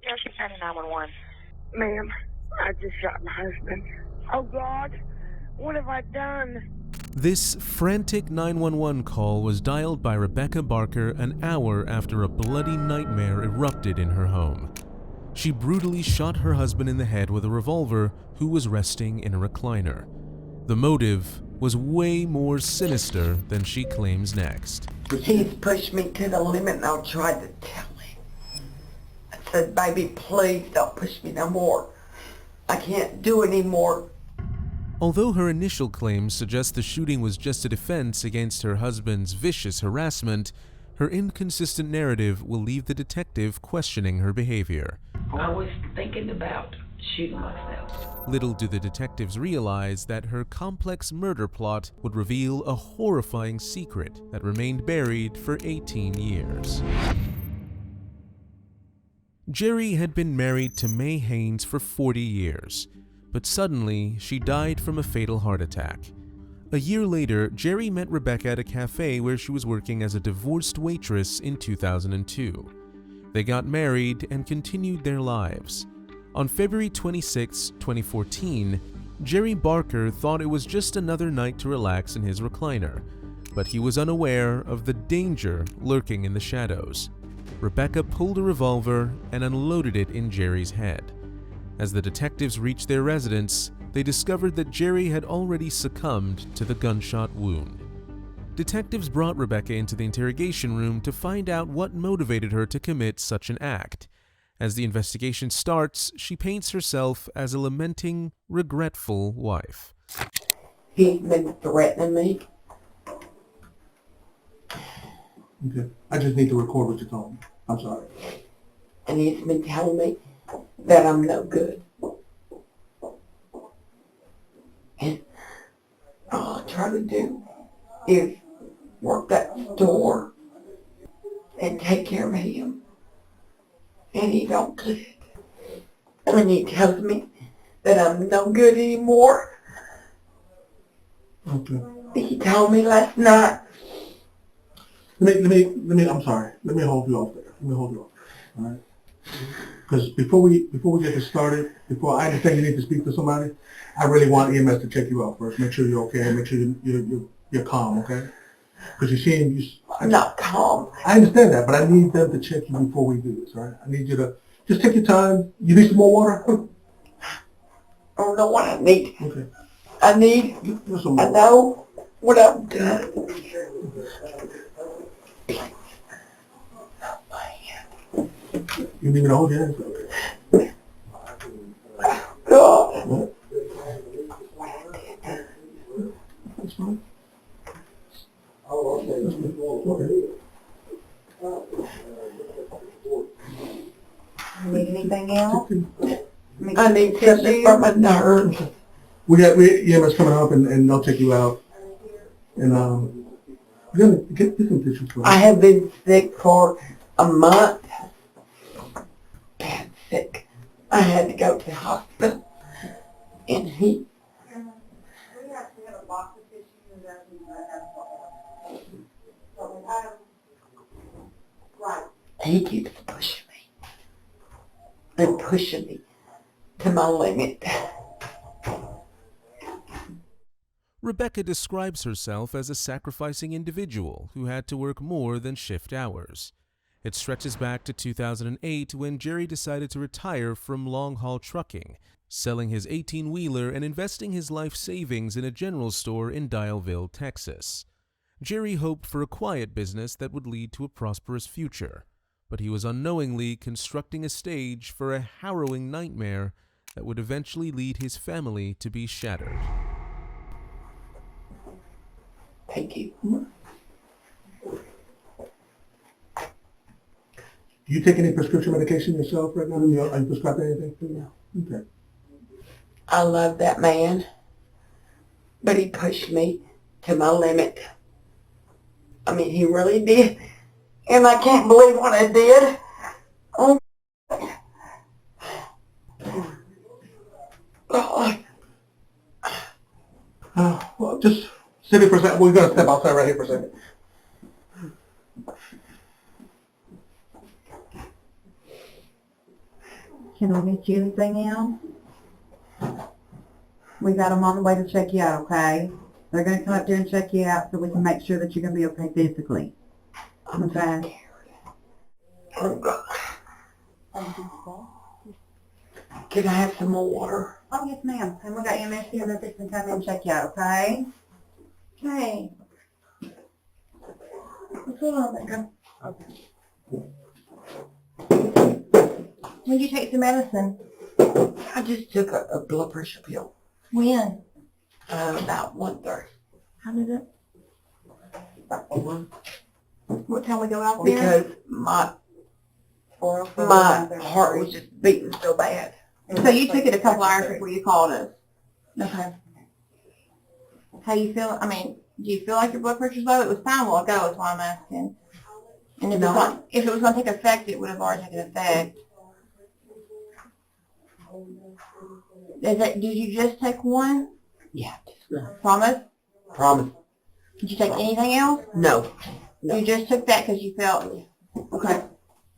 Cherokee County 911. Ma'am, I just shot my husband. Oh, God, what have I done? This frantic 911 call was dialed by Rebecca Barker an hour after a bloody nightmare erupted in her home. She brutally shot her husband in the head with a revolver who was resting in a recliner. The motive was way more sinister than she claims next. He's pushed me to the limit and I tried to tell him. I said, baby, please don't push me no more. I can't do anymore. Although her initial claims suggest the shooting was just a defense against her husband's vicious harassment, her inconsistent narrative will leave the detective questioning her behavior. I was thinking about shooting myself. Little do the detectives realize that her complex murder plot would reveal a horrifying secret that remained buried for 18 years. Jerry had been married to May Haynes for 40 years, but suddenly she died from a fatal heart attack. A year later, Jerry met Rebecca at a cafe where she was working as a divorced waitress in 2002. They got married and continued their lives. On February 26, 2014, Jerry Barker thought it was just another night to relax in his recliner, but he was unaware of the danger lurking in the shadows. Rebecca pulled a revolver and unloaded it in Jerry's head. As the detectives reached their residence, they discovered that Jerry had already succumbed to the gunshot wound. Detectives brought Rebecca into the interrogation room to find out what motivated her to commit such an act. As the investigation starts, she paints herself as a lamenting, regretful wife. He's been threatening me. Okay. I just need to record what you told me. I'm sorry. And he's been telling me that I'm no good. And all I try to do is work that store and take care of him. And he don't do it. And he tells me that I'm no good anymore. Okay. He told me last night. Let me, I'm sorry. Let me hold you off there. Let me hold you off there. All right? Because before we get this started, before I understand you need to speak to somebody, I really want EMS to check you out first. Make sure you're okay. Make sure you're calm, okay? Because you seem I'm not calm. I understand that, but I need them to check you before we do this, all right? I need you to just take your time. You need some more water? I don't know what I need. Okay. I know what I've done. You need me to hold your hands? Okay. God. What? That's fine. Okay. Need anything else? I need something for my nerves. We EMS coming up and they'll check you out. And we're gonna get some tissues for you. I have been sick for a month. Bad sick. I had to go to the hospital. And he keeps pushing me. And pushing me to my limit. Rebecca describes herself as a sacrificing individual who had to work more than shift hours. It stretches back to 2008 when Jerry decided to retire from long-haul trucking, selling his 18-wheeler and investing his life savings in a general store in Dialville, Texas. Jerry hoped for a quiet business that would lead to a prosperous future, but he was unknowingly constructing a stage for a harrowing nightmare that would eventually lead his family to be shattered. Thank you. Do you take any prescription medication yourself right now? Are you prescribed anything? No. Okay. I love that man, but he pushed me to my limit. I mean, he really did. And I can't believe what I did. Oh, God. Well, just sit here for a second. We're going to step outside right here for a second. Can we get you anything else? We got them on the way to check you out, okay? They're going to come up there and check you out so we can make sure that you're going to be okay physically. Okay? Oh, God. Can I have some more water? Oh, yes, ma'am. And we got EMS here and they're fixing to come in and check you out, okay? Okay. What's going on, Becca? When did you take some medicine? I just took a blood pressure pill. When? About 1:30. How did it? About 1. What time we go out there? Because my heart was just beating so bad. So you took it a couple hours before you called us? Okay. How you feel? I mean, do you feel like your blood pressure's low? It was fine a while ago, is why I'm asking. And if, if it was going to take effect, it would have already taken effect. Did you just take one? Yeah, just one. Promise? Promise. Did you take anything else? No. You just took that because you felt... Okay.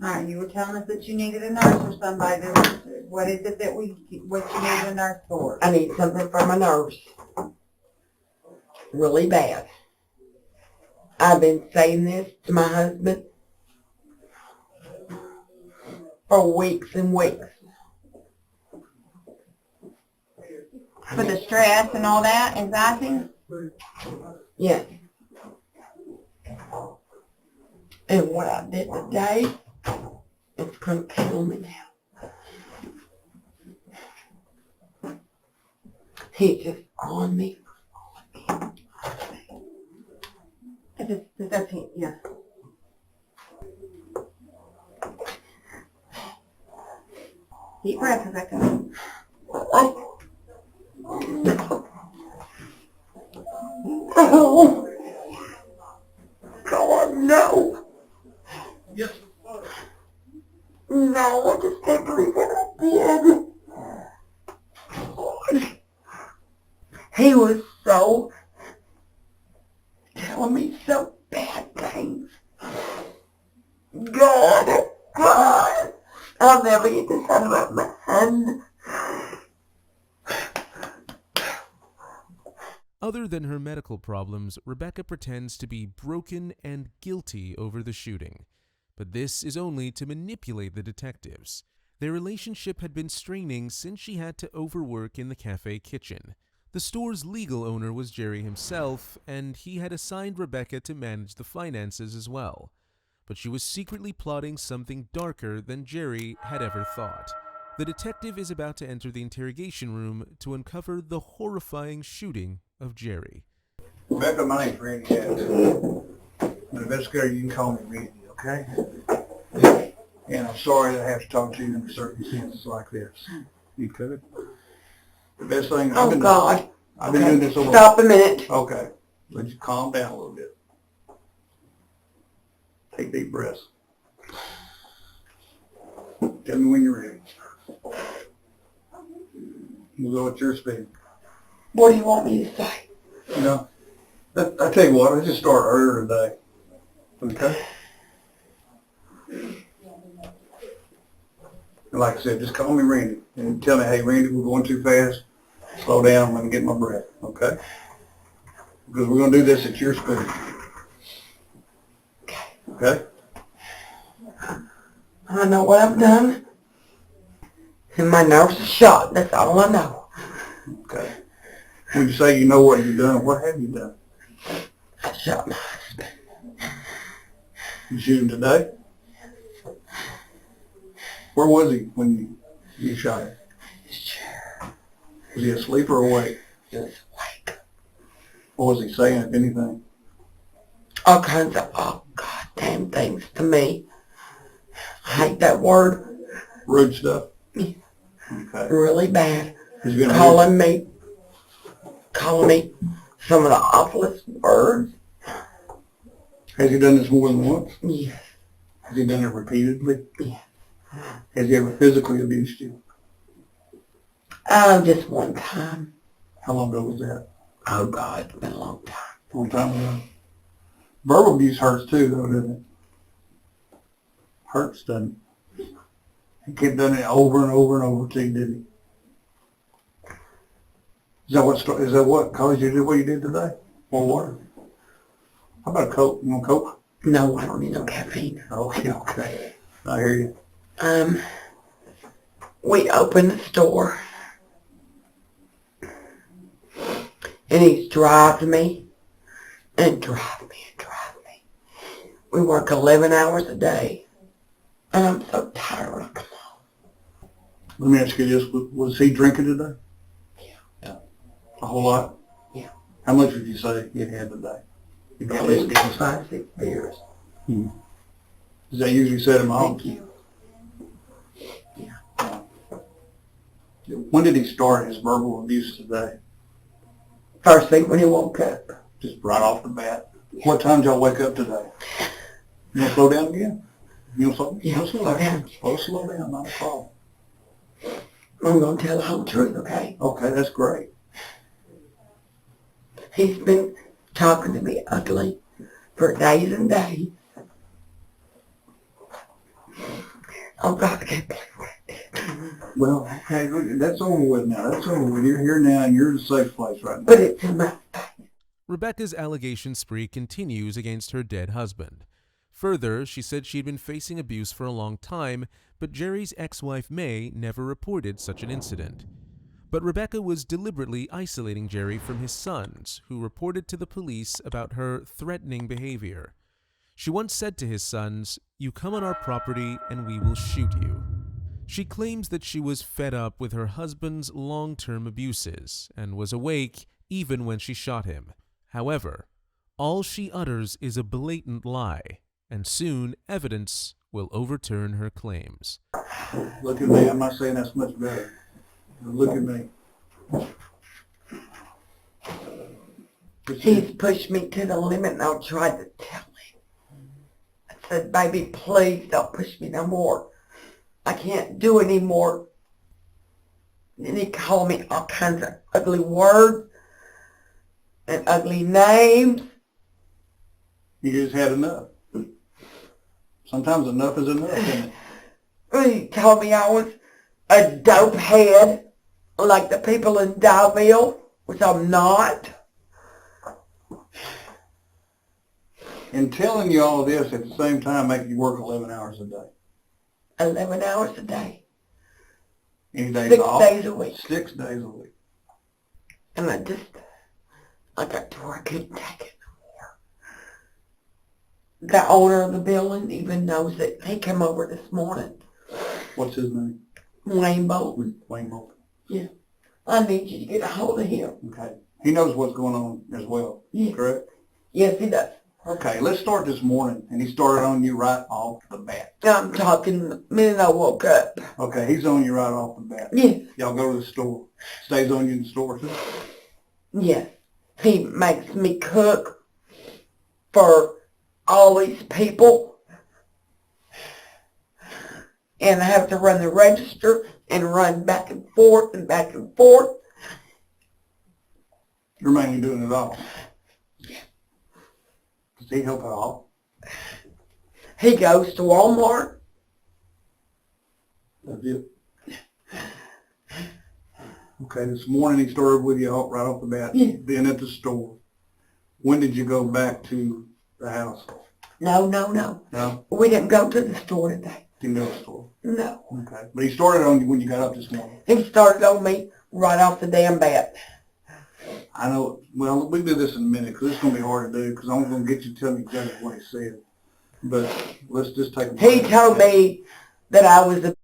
All right, you were telling us that you needed a nurse or somebody. What is it that what you needed a nurse for? I need something for my nerves. Really bad. I've been saying this to my husband for weeks and weeks. For the stress and all that, anxiety? Yes. And what I did today, it's going to kill me now. He's just on me. That's it, yeah. Deep breath, Rebecca. Oh, God, no. Yes. No, I just can't believe what I did. He was so telling me so bad things. God, God, I'll never get this out of my hand. Other than her medical problems, Rebecca pretends to be broken and guilty over the shooting. But this is only to manipulate the detectives. Their relationship had been straining since she had to overwork in the cafe kitchen. The store's legal owner was Jerry himself, and he had assigned Rebecca to manage the finances as well. But she was secretly plotting something darker than Jerry had ever thought. The detective is about to enter the interrogation room to uncover the horrifying shooting of Jerry. Rebecca, my name's Randy Adams. I'm an investigator. You can call me Randy, okay? And I'm sorry that I have to talk to you under circumstances like this. You could. The best thing Oh, God. I've been doing this over. Stop a minute. Okay. Let's just calm down a little bit. Take deep breaths. Tell me when you're ready. We'll go at your speed. What do you want me to say? You know, I tell you what, let's just start earlier today. Okay? And like I said, just call me Randy and tell me, hey, Randy, we're going too fast. Slow down, let me get my breath, okay? Because we're going to do this at your speed. Okay? I know what I've done. And my nerves are shot. That's all I know. Okay. When you say you know what you've done, what have you done? I shot my husband. You shoot him today? Where was he when you shot him? His chair. Was he asleep or awake? He was awake. What was he saying, if anything? All kinds of goddamn things to me. I hate that word. Rude stuff? Yeah. Okay. Really bad. Has he been Calling me some of the awfulest words. Has he done this more than once? Yes. Has he done it repeatedly? Yes. Has he ever physically abused you? Oh, just one time. How long ago was that? Oh, God, it's been a long time. Long time ago. Verbal abuse hurts too, though, doesn't it? Hurts, doesn't it? He kept doing it over and over and over to you, didn't he? Is that what caused you to do what you did today? More water? How about a Coke? You want Coke? No, I don't need no caffeine. Okay. I hear you. We opened the store, and he's driving me, and driving me, and driving me. We work 11 hours a day, and I'm so tired when I come home. Let me ask you this. Was he drinking today? Yeah. A whole lot? Yeah. How much would you say you had today? At least 5, 6 beers. Does that usually set him off? Thank you. When did he start his verbal abuse today? First thing when he woke up. Just right off the bat. What time did y'all wake up today? You want to slow down again? You want something? Yeah, slow down. Slow down, not a problem. I'm going to tell the whole truth, okay? Okay, that's great. He's been talking to me ugly for days and days. Oh, God, I can't believe what I did. Well, hey, look, that's over with now. That's over with. You're here now, and you're in a safe place right now. But it's in my face. Rebecca's allegation spree continues against her dead husband. Further, she said she'd been facing abuse for a long time, but Jerry's ex-wife May never reported such an incident. But Rebecca was deliberately isolating Jerry from his sons, who reported to the police about her threatening behavior. She once said to his sons, "You come on our property and we will shoot you." She claims that she was fed up with her husband's long-term abuses and was awake even when she shot him. However, all she utters is a blatant lie, and soon evidence will overturn her claims. Look at me. I'm not saying that's much better. Look at me. He's pushed me to the limit, and I tried to tell him. I said, baby, please don't push me no more. I can't do anymore. And he called me all kinds of ugly words and ugly names. You just had enough. Sometimes enough is enough, isn't it? He told me I was a dope head, like the people in Dowville, which I'm not. And telling you all this at the same time making you work 11 hours a day. 11 hours a day. Any days 6 off? days a week. 6 days a week. And I got to where I couldn't take it no more. The owner of the building even knows it. He came over this morning. What's his name? Wayne Bolton. Wayne Bolton. Yeah. I need you to get a hold of him. Okay. He knows what's going on as well. Yeah. Correct? Yes, he does. Okay, let's start this morning. And he started on you right off the bat. I'm talking the minute I woke up. Okay, he's on you right off the bat. Yes. Y'all go to the store. Stays on you in the store too? Yes. He makes me cook for all these people. And I have to run the register and run back and forth and back and forth. You're mainly doing it all. Does he help at all? He goes to Walmart. That's it. Okay, this morning he started with you right off the bat, Yeah. being at the store. When did you go back to the house? No. No? We didn't go to the store today. Didn't go to the store. No. Okay. But he started on you when you got up this morning. He started on me right off the damn bat. I know, well, we'll do this in a minute because it's going to be hard to do because I'm going to get you to tell me exactly what he said. But let's just take a He break. told me that I was a...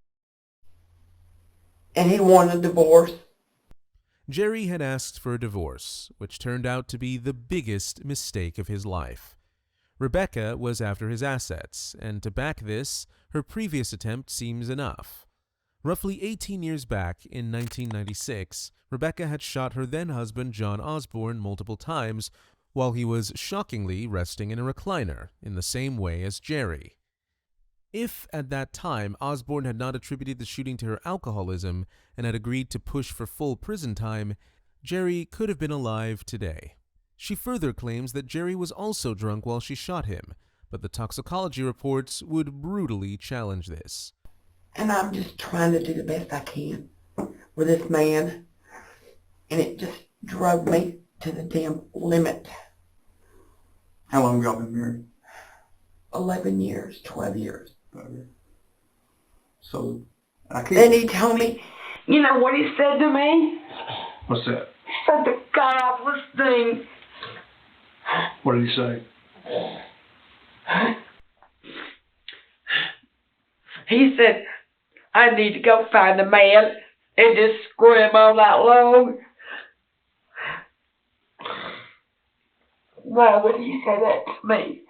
and he wanted a divorce. Jerry had asked for a divorce, which turned out to be the biggest mistake of his life. Rebecca was after his assets, and to back this, her previous attempt seems enough. Roughly 18 years back, in 1996, Rebecca had shot her then-husband John Osborne multiple times while he was shockingly resting in a recliner, in the same way as Jerry. If, at that time, Osborne had not attributed the shooting to her alcoholism and had agreed to push for full prison time, Jerry could have been alive today. She further claims that Jerry was also drunk while she shot him, but the toxicology reports would brutally challenge this. And I'm just trying to do the best I can with this man. And it just drove me to the damn limit. How long have y'all been married? 11 years, 12 years. So, Then he told me, You know what he said to me? What's that? He said the godless thing. What did he say? He said, I need to go find a man and just screw him all night long. Why would he say that to me?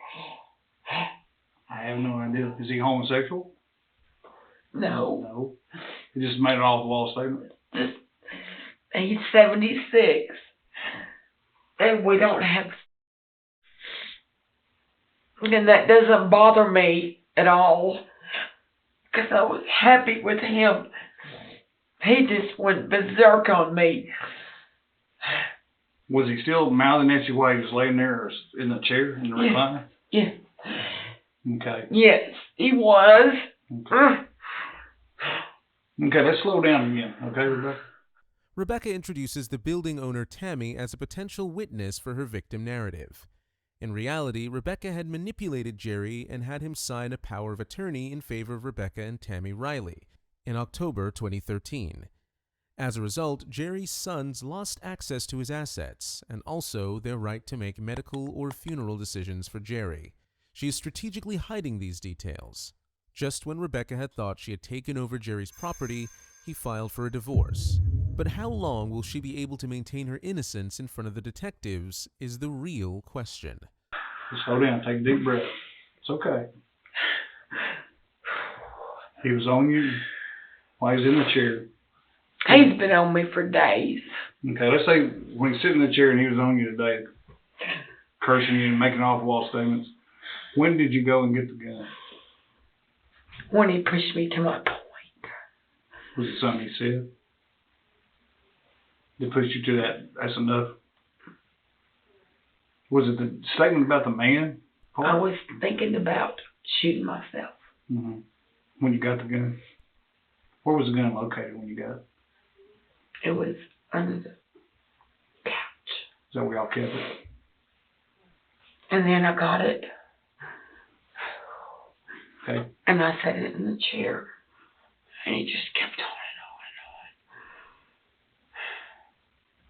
I have no idea. Is he homosexual? No. No. He just made an off-the-wall statement. He's 76. And we don't have... And that doesn't bother me at all. Because I was happy with him. He just went berserk on me. Was he still mouthing at you while he was laying there or in the chair, in the recliner? Yeah. Okay. Yes, he was. Okay. Okay, let's slow down again. Okay, Rebecca? Rebecca introduces the building owner Tammy as a potential witness for her victim narrative. In reality, Rebecca had manipulated Jerry and had him sign a power of attorney in favor of Rebecca and Tammy Riley in October 2013. As a result, Jerry's sons lost access to his assets and also their right to make medical or funeral decisions for Jerry. She is strategically hiding these details. Just when Rebecca had thought she had taken over Jerry's property, he filed for a divorce. But how long will she be able to maintain her innocence in front of the detectives is the real question. Just slow down. Take a deep breath. It's okay. He was on you while he was in the chair. He's been on me for days. Okay, let's say when he's sitting in the chair and he was on you today, cursing you and making off-the-wall statements, when did you go and get the gun? When he pushed me to my point. Was it something he said? They pushed you to that, that's enough? Was it the statement about the man? I was thinking about shooting myself. Mm-hmm. When you got the gun? Where was the gun located when you got it? It was under the couch. Is that where y'all kept it? And then I got it. Okay. And I sat it in the chair. And he just kept on and on and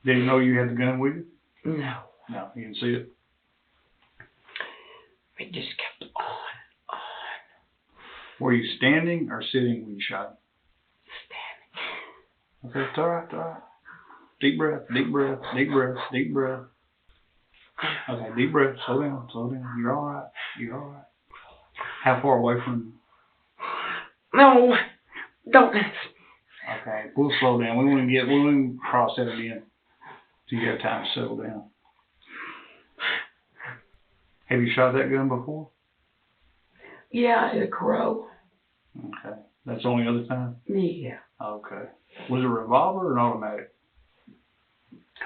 on. Did he know you had the gun with you? No. No, he didn't see it. He just kept on. Were you standing or sitting when you shot him? Standing. Okay, it's all right, it's all right. Deep breath, deep breath, deep breath, deep breath. Okay, deep breath, slow down, slow down. You're all right, you're all right. How far away from you? No, don't ask me. Okay, we'll slow down. We won't cross that again. So you got time to settle down. Have you shot that gun before? Yeah, I hit a crow. Okay. That's the only other time? Yeah. Okay. Was it a revolver or an automatic?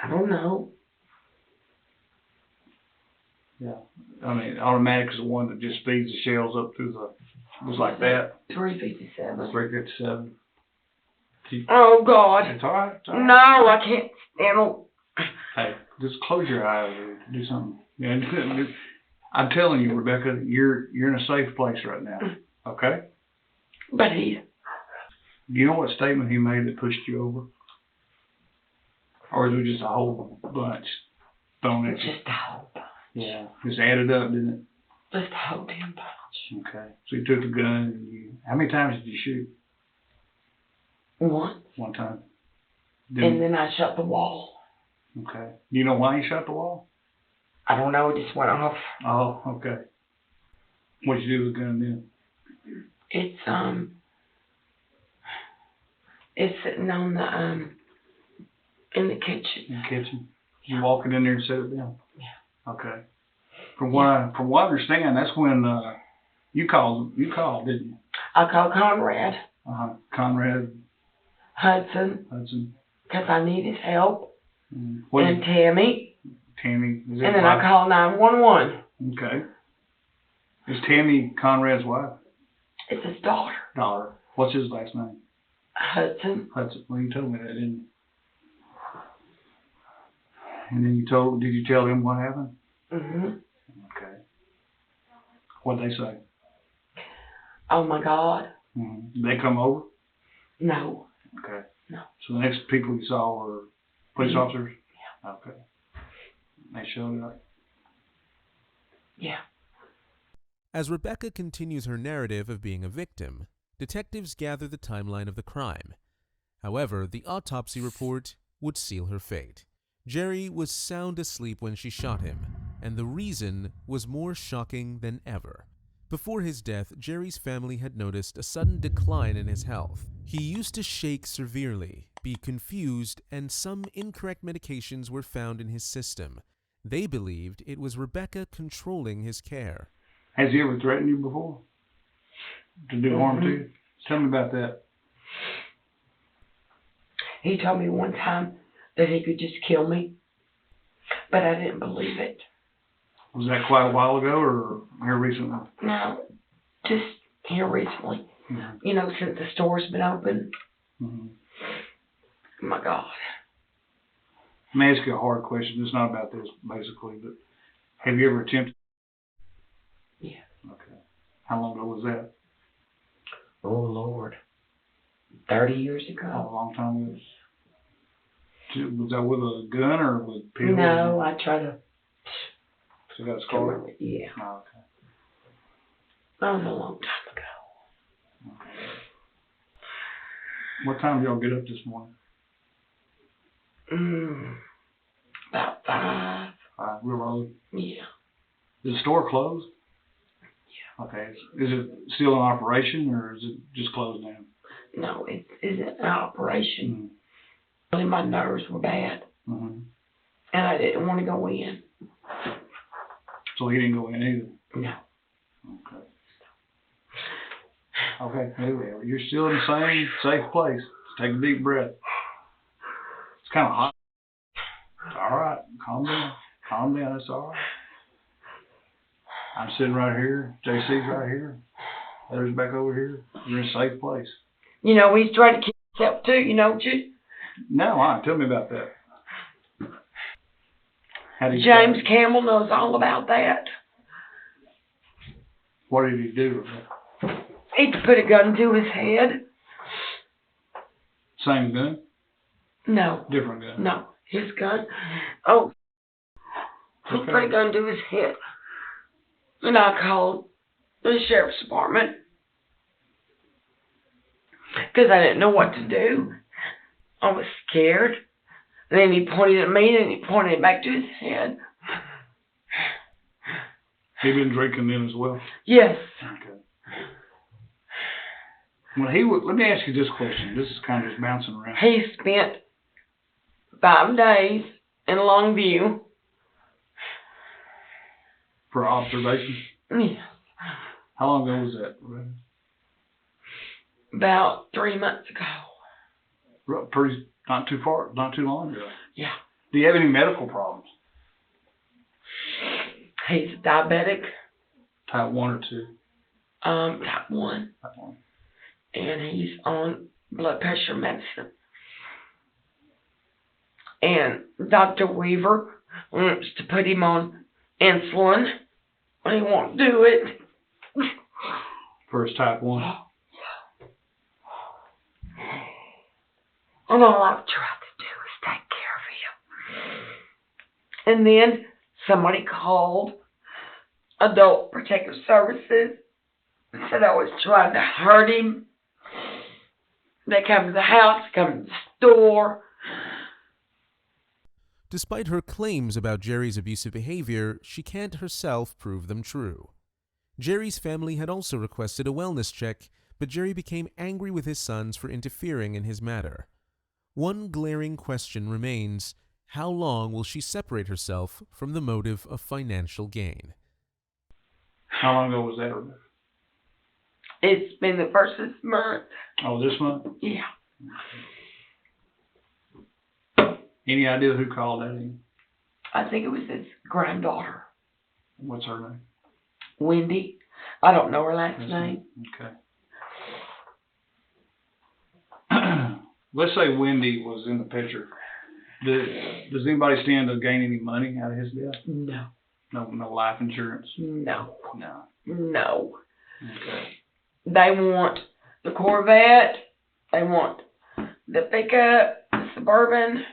I don't know. Yeah. I mean, automatic is the one that just feeds the shells up through the, was like that. 357. 357. Oh, God. It's all right. It's all right. No, I can't stand them. Hey, just close your eyes or do something. Yeah, I'm telling you, Rebecca, you're in a safe place right now. Okay? But he... Do you know what statement he made that pushed you over? Or is it just a whole bunch thrown at you? Just a whole bunch. Yeah. Just added up, didn't it? Just a whole damn bunch. Okay. So you took the gun and how many times did you shoot? Once. One time. And then I shot the wall. Okay. Do you know why you shot the wall? I don't know, it just went off. Oh, okay. What'd you do with the gun then? It's sitting on the, in the kitchen. In the kitchen? You walk it in there and set it down? Yeah. Okay. From what I understand, that's when you called, didn't you? I called Conrad. Conrad Hudson. Because I needed help. And Tammy. Tammy. Is that And then wife? I called 911. Okay. Is Tammy Conrad's wife? It's his daughter. Daughter. What's his last name? Hudson. Hudson. Well, you told me that, didn't you? And then did you tell him what happened? Mm-hmm. Okay. What'd they say? Oh my God. Mm-hmm. Did they come over? No. Okay. No. So the next people you saw were police officers? Yeah. Okay. They showed up? Yeah. As Rebecca continues her narrative of being a victim, detectives gather the timeline of the crime. However, the autopsy report would seal her fate. Jerry was sound asleep when she shot him, and the reason was more shocking than ever. Before his death, Jerry's family had noticed a sudden decline in his health. He used to shake severely, be confused, and some incorrect medications were found in his system. They believed it was Rebecca controlling his care. Has he ever threatened you before? To do harm to you? Tell me about that. He told me one time that he could just kill me, but I didn't believe it. Was that quite a while ago or here recently? No, just here recently. Mm-hmm. You know, since the store's been open. Mm-hmm. My God. Let me ask you a hard question. It's not about this, basically, but have you ever attempted? Yeah. Okay. How long ago was that? Oh, Lord. 30 years ago. Oh, a long time ago. Was that with a gun or with pills? No, I try to. So you got a scar? Yeah. Oh, okay. That was a long time ago. Okay. What time did y'all get up this morning? About 5. Real early? Yeah. Is the store closed? Yeah. Okay. Is it still in operation or is it just closed down? No, it isn't an operation. Mm-hmm. Really, my nerves were bad, Mm-hmm. and I didn't want to go in. So he didn't go in either? No. Okay. Okay, anyway, you're still in the same safe place. Just take a deep breath. It's kind of hot. It's all right. Calm down. Calm down. It's all right. I'm sitting right here. JC's right here. Heather's back over here. You're in a safe place. You know, he's trying to kill himself too, you know, No, tell me about that. How did he James start? Campbell knows all about that. What did he do? He put a gun to his head. Same gun? No. Different gun? No. His gun. Oh. He Okay. put a gun to his head. And I called the sheriff's department. Because I didn't know what to do. I was scared. And then he pointed at me and he pointed it back to his head. He been drinking then as well? Yes. Okay. When he would, let me ask you this question. This is kind of just bouncing around. He spent 5 days in Longview. For observation? Yes. How long ago was that? About 3 months ago. Pretty, not too far, not too long ago. Yeah. Do you have any medical problems? He's diabetic. Type 1 or 2? Type 1. Type 1. And he's on blood pressure medicine. And Dr. Weaver wants to put him on insulin, but he won't do it. For his type 1? And all I've tried to do is take care of him. And then somebody called Adult Protective Services and said I was trying to hurt him. They come to the house, come to the store. Despite her claims about Jerry's abusive behavior, she can't herself prove them true. Jerry's family had also requested a wellness check, but Jerry became angry with his sons for interfering in his matter. One glaring question remains: how long will she separate herself from the motive of financial gain? How long ago was that, Rebecca? It's been the first of this month. Oh, this month? Yeah. Any idea who called that in? I think it was his granddaughter, What's her name? Wendy. I don't know her last name. Okay. let's say Wendy was in the picture. Does anybody stand to gain any money out of his death? No. No life insurance? No. No. No. Okay. They want the Corvette. They want the pickup, the Suburban.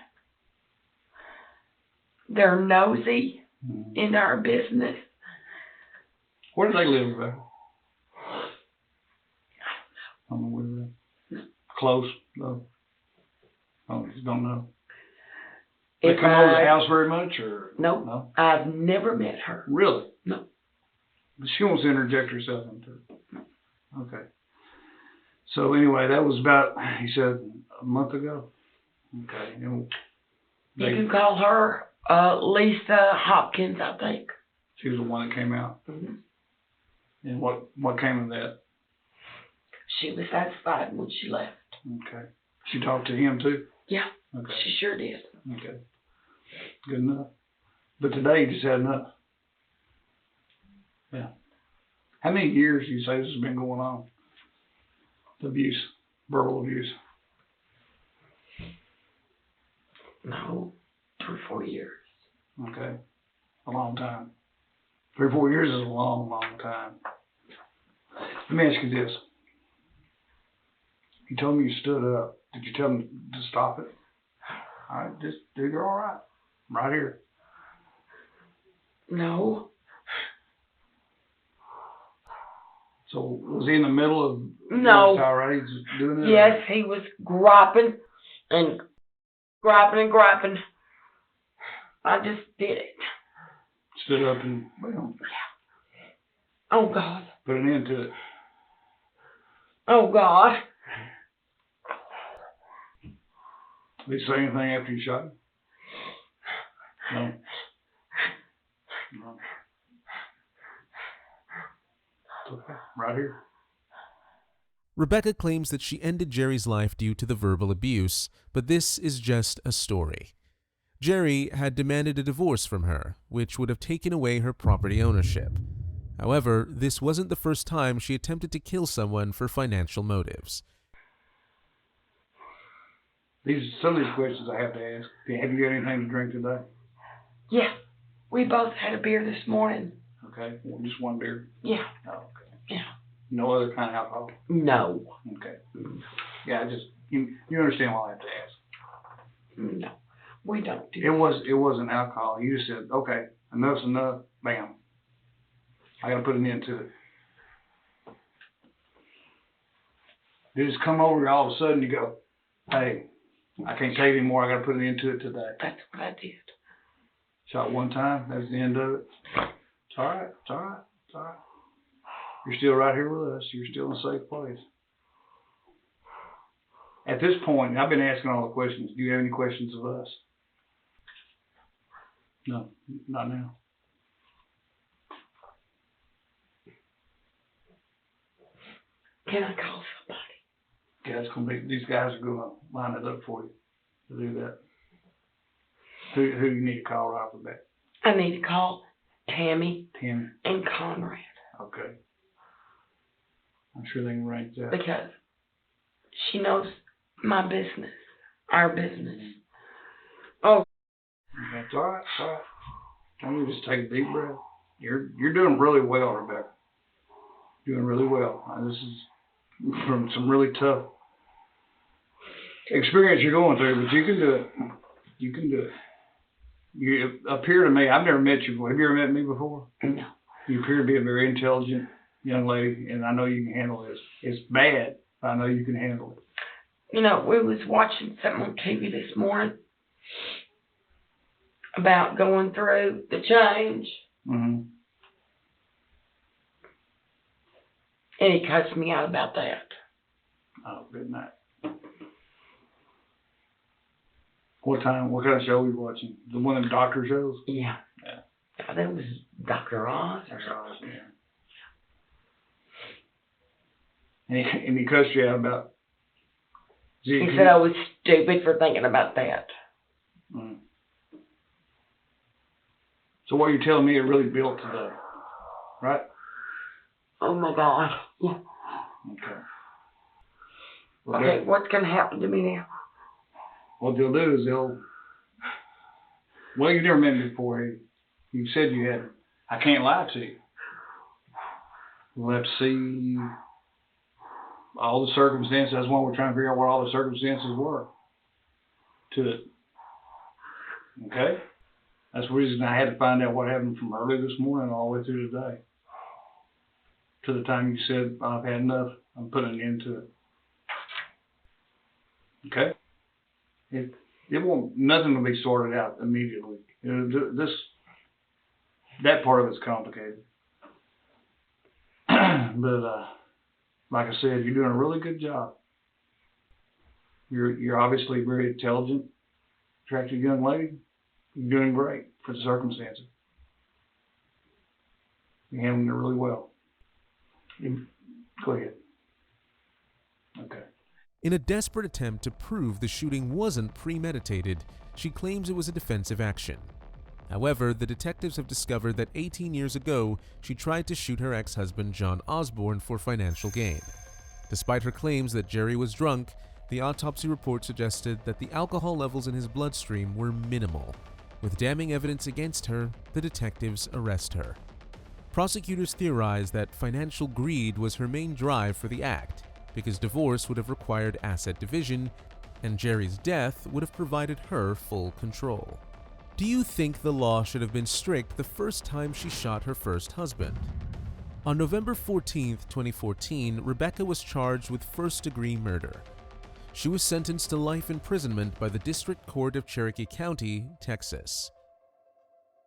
They're nosy in our business. Where do they live, Rebecca? I don't know where they live. Close, though. I just don't know. They come over to the house very much, or? Nope. No? I've never met her. Really? No. But she wants to interject herself into it. Okay. So anyway, that was about, he said, a month ago. Okay. And You can call her Lisa Hopkins, I think. she was the one that came out. Mm-hmm. And what came of that? She was satisfied when she left. Okay. She talked to him too? Yeah, Okay. she sure did. Okay. Good enough. But today you just had enough. Yeah. How many years do you say this has been going on? Abuse, verbal abuse. No, 3 or 4 years. Okay. A long time. 3 or 4 years is a long, long time. Let me ask you this. You told me you stood up. Did you tell him to stop it? All right, just do you're all right. Right here. No. So was he in the middle of No. his tirade just doing it? Yes, he was griping and griping and griping. I just did it. Stood up and well, Oh, God. put an end to it. Oh, God. Did he say anything after you shot him? No. No. It's okay. Right here. Rebecca claims that she ended Jerry's life due to the verbal abuse, but this is just a story. Jerry had demanded a divorce from her, which would have taken away her property ownership. However, this wasn't the first time she attempted to kill someone for financial motives. Some of these questions I have to ask. Have you got anything to drink today? Yeah, we both had a beer this morning. Okay. Well, just one beer? Yeah. Oh, okay. Yeah. No other kind of alcohol? No. Okay. Yeah, you understand why I have to ask. No, we don't do It wasn't alcohol. You just said, okay, enough's enough. Bam. I gotta put an end to it. You just come over here all of a sudden you go, hey, I can't take it anymore. I gotta put an end to it today. That's what I did. Shot one time. That's the end of it. It's all right. It's all right. It's all right. You're still right here with us. You're still in a safe place. At this point, I've been asking all the questions. Do you have any questions of us? No, not now. Can I call somebody? Yeah, it's gonna be. These guys are gonna line it up for you to do that. Who you need to call right off the bat? I need to call Tammy Tammy. and Conrad Okay. I'm sure they can arrange that. because she knows my business, our business. Oh, That's all right. It's all right. I'm gonna just take a deep breath. You're doing really well, Rebecca. Doing really well. This is from some really tough experience you're going through, but you can do it. You can do it. You appear to me, I've never met you before. Have you ever met me before? no. You appear to be a very intelligent young lady, and I know you can handle this. It's bad, but I know you can handle it. You know, we was watching something on TV this morning about going through the change, Mm-hmm. and he cussed me out about that. Oh, good night. What kind of show were you watching? The one of the doctor shows? Yeah. Yeah. That was Dr. Oz or something. Yeah. And he cussed you out about... He said I was stupid for thinking about that. Mm. So what you're telling me, it really built today, right? Oh my God. Yeah. Okay. Okay, what's going to happen to me now? what they'll do is well, you never met me before. You said you had. I can't lie to you. We'll have to see all the circumstances. That's why we're trying to figure out what all the circumstances were to it. Okay? That's the reason I had to find out what happened from early this morning all the way through today. To the time you said, I've had enough, I'm putting an end to it. Okay? It won't, nothing will be sorted out immediately. That part of it's complicated. But, like I said, you're doing a really good job. You're obviously very intelligent, attractive young lady. You're doing great for the circumstances. You're handling it really well. Go ahead. Okay. In a desperate attempt to prove the shooting wasn't premeditated, she claims it was a defensive action. However, the detectives have discovered that 18 years ago, she tried to shoot her ex-husband John Osborne for financial gain. Despite her claims that Jerry was drunk, the autopsy report suggested that the alcohol levels in his bloodstream were minimal. With damning evidence against her, the detectives arrest her. Prosecutors theorize that financial greed was her main drive for the act, because divorce would have required asset division, and Jerry's death would have provided her full control. Do you think the law should have been strict the first time she shot her first husband? On November 14, 2014, Rebecca was charged with first-degree murder. She was sentenced to life imprisonment by the District Court of Cherokee County, Texas.